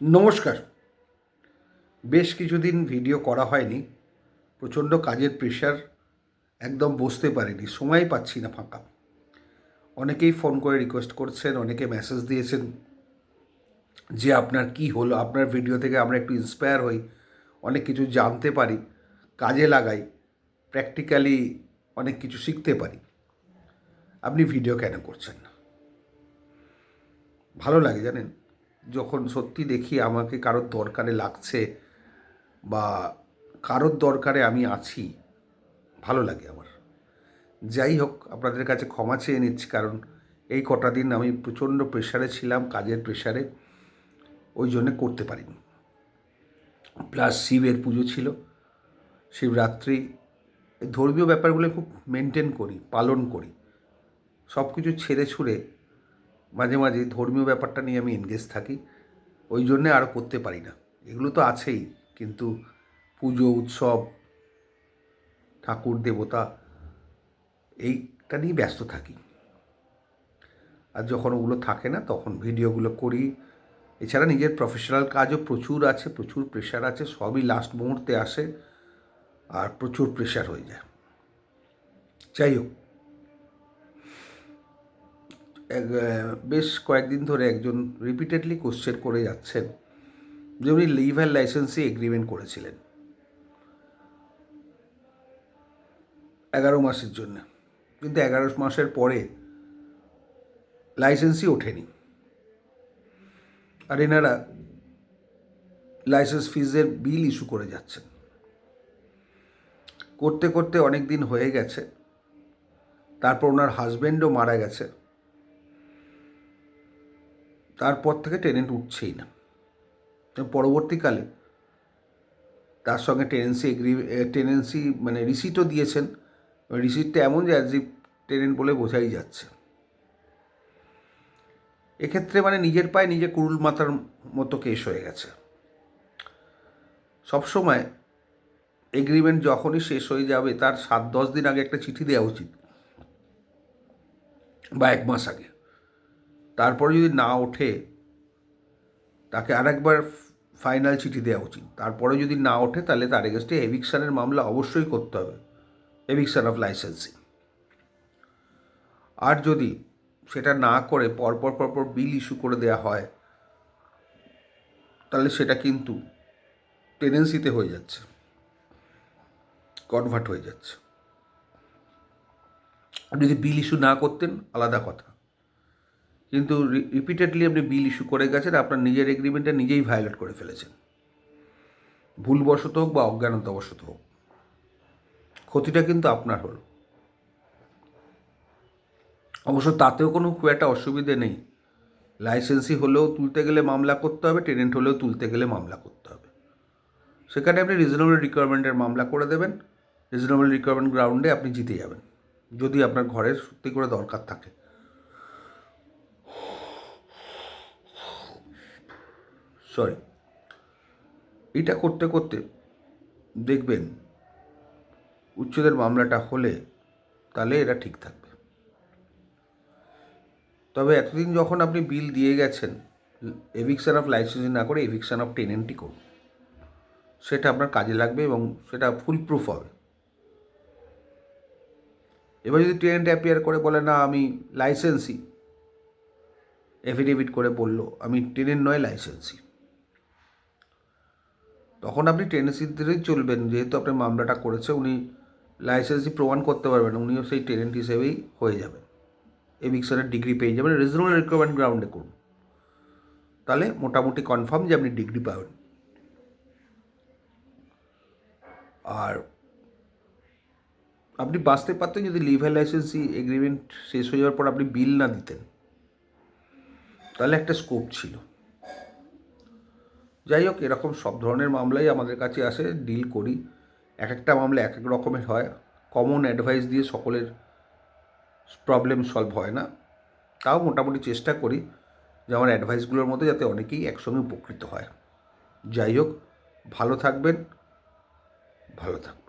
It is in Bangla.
নমস্কার। বেশ কিছুদিন ভিডিও করা হয়নি। প্রচণ্ড কাজের প্রেশার, একদম বসতে পারিনি, সময় পাচ্ছি না ফাঁকা। অনেকেই ফোন করে রিকোয়েস্ট করছেন, অনেকে মেসেজ দিয়েছেন যে আপনার কি হলো, আপনার ভিডিও থেকে আমরা একটু ইন্সপায়ার হই, অনেক কিছু জানতে পারি, কাজে লাগাই, প্র্যাকটিক্যালি অনেক কিছু শিখতে পারি। আপনি ভিডিও কেন করছেন না? ভালো লাগে জানেন, যখন সত্যি দেখি আমাকে কারোর দরকারে লাগছে বা কারোর দরকারে আমি আছি, ভালো লাগে আমার। যাই হোক, আপনাদের কাছে ক্ষমা চেয়ে নিচ্ছি, কারণ এই কটা দিন আমি প্রচণ্ড প্রেশারে ছিলাম, কাজের প্রেশারে, ওই জন্যে করতে পারিনি। প্লাস শিবের পুজো ছিল, শিবরাত্রি, ধর্মীয় ব্যাপারগুলো খুব মেনটেন করি, পালন করি। সব কিছু ছেড়ে ছুড়ে মাঝে মাঝে ধর্মীয় ব্যাপারটা নিয়ে আমি এনগেজ থাকি, ওই জন্যে আরও করতে পারি না। এগুলো তো আছেই, কিন্তু পুজো উৎসব, ঠাকুর দেবতা, এইটা নিয়ে ব্যস্ত থাকি। আর যখন ওগুলো থাকে না তখন ভিডিওগুলো করি। এছাড়া নিজের প্রফেশনাল কাজও প্রচুর আছে, প্রচুর প্রেশার আছে, সবই লাস্ট মুহূর্তে আসে আর প্রচুর প্রেশার হয়ে যায়। যাই হোক, বেশ কয়েকদিন ধরে একজন রিপিটেডলি কোশ্চেন করে যাচ্ছেন যে উনি লিভার লাইসেন্সি এগ্রিমেন্ট করেছিলেন 11 মাসের জন্য, কিন্তু 11 মাসের পরে লাইসেন্সই ওঠেনি। আর এনারা লাইসেন্স ফিজের বিল ইস্যু করে যাচ্ছেন। করতে করতে অনেক দিন হয়ে গেছে, তারপর ওনার হাজব্যান্ডও মারা গেছে, তারপর থেকে টেনেন্ট উঠছেই না। পরবর্তীকালে তার সঙ্গে টেনেন্সি মানে রিসিটও দিয়েছেন। রিসিটটা এমন যে অ্যাজ ইফ টেনেন্ট বলে বোঝাই যাচ্ছে। এক্ষেত্রে মানে নিজের পায়ে নিজে কুড়ুল মাথার মতো কেস হয়ে গেছে। সবসময় এগ্রিমেন্ট যখনই শেষ হয়ে যাবে তার 7-10 দিন আগে একটা চিঠি দেওয়া উচিত, বা 1 মাস আগে। তারপরে যদি না ওঠে তাকে আরেকবার ফাইনাল চিঠি দেওয়া উচিত। তারপরে যদি না ওঠে তাহলে তার এগেনস্টে এভিকশনের মামলা অবশ্যই করতে হবে, এভিকশন অফ লাইসেন্সিং। আর যদি সেটা না করে পরপর বিল ইস্যু করে দেওয়া হয়, তাহলে সেটা কিন্তু টেনেন্সিতে হয়ে যাচ্ছে, কনভার্ট হয়ে যাচ্ছে। আপনি যদি বিল ইস্যু না করতেন আলাদা কথা, কিন্তু রিপিটেডলি আপনি বিল ইস্যু করে গেছেন, আপনার নিজের এগ্রিমেন্টটা নিজেই ভায়োলেট করে ফেলেছেন, ভুলবশত হোক বা অজ্ঞানতাবশত হোক। ক্ষতিটা কিন্তু আপনার হলো। অবশ্য তাতেও কোনো খুব একটা অসুবিধে নেই। লাইসেন্সি হলেও তুলতে গেলে মামলা করতে হবে, টেনেন্ট হলেও তুলতে গেলে মামলা করতে হবে। সেখানে আপনি রিজনেবল রিকোয়ারমেন্টের মামলা করে দেবেন, রিজনেবল রিকোয়ারমেন্ট গ্রাউন্ডে আপনি জিতে যাবেন, যদি আপনার ঘরের সত্যি করে দরকার থাকে। সরি, এটা করতে করতে দেখবেন উচ্ছেদের মামলাটা হলে তাহলে এটা ঠিক থাকবে। তবে এতদিন যখন আপনি বিল দিয়ে গেছেন, এভিকশন অফ লাইসেন্সিং না করে এভিকশন অফ টেনেন্টই করুন, সেটা আপনার কাজে লাগবে এবং সেটা ফুল প্রুফ হবে। এবার যদি টেনেন্ট অ্যাপিয়ার করে বলে না আমি লাইসেন্সি, এফিডেভিট করে বলল আমি টেনেন্ট নয় লাইসেন্সি, তখন আপনি টেনেন্সির ধরেই চলবেন। যেহেতু আপনার মামলাটা করেছে, উনি লাইসেন্সি প্রমাণ করতে পারবেন, উনিও সেই টেনেন্ট হিসেবেই হয়ে যাবেন, এভিকশনের ডিগ্রি পেয়ে যাবেন। রিজনেবল রিকোয়ারমেন্ট গ্রাউন্ডে করুন, তাহলে মোটামুটি কনফার্ম যে আপনি ডিগ্রি পাবেন। আর আপনি বাঁচতে পারতেন যদি লিভার লাইসেন্সি এগ্রিমেন্ট শেষ হয়ে যাওয়ার পর আপনি বিল না দিতেন, তাহলে একটা স্কোপ ছিল। যাই হোক, এরকম সব ধরনের মামলাই আমাদের কাছে আসে, ডিল করি। এক একটা মামলা এক এক রকমের হয়, কমন অ্যাডভাইস দিয়ে সকলের প্রবলেম সলভ হয় না। তাও মোটামুটি চেষ্টা করি যে আমার অ্যাডভাইসগুলোর মধ্যে যাতে অনেকেই একসঙ্গে উপকৃত হয়। যাই হোক, ভালো থাকবেন, ভালো থাকবেন।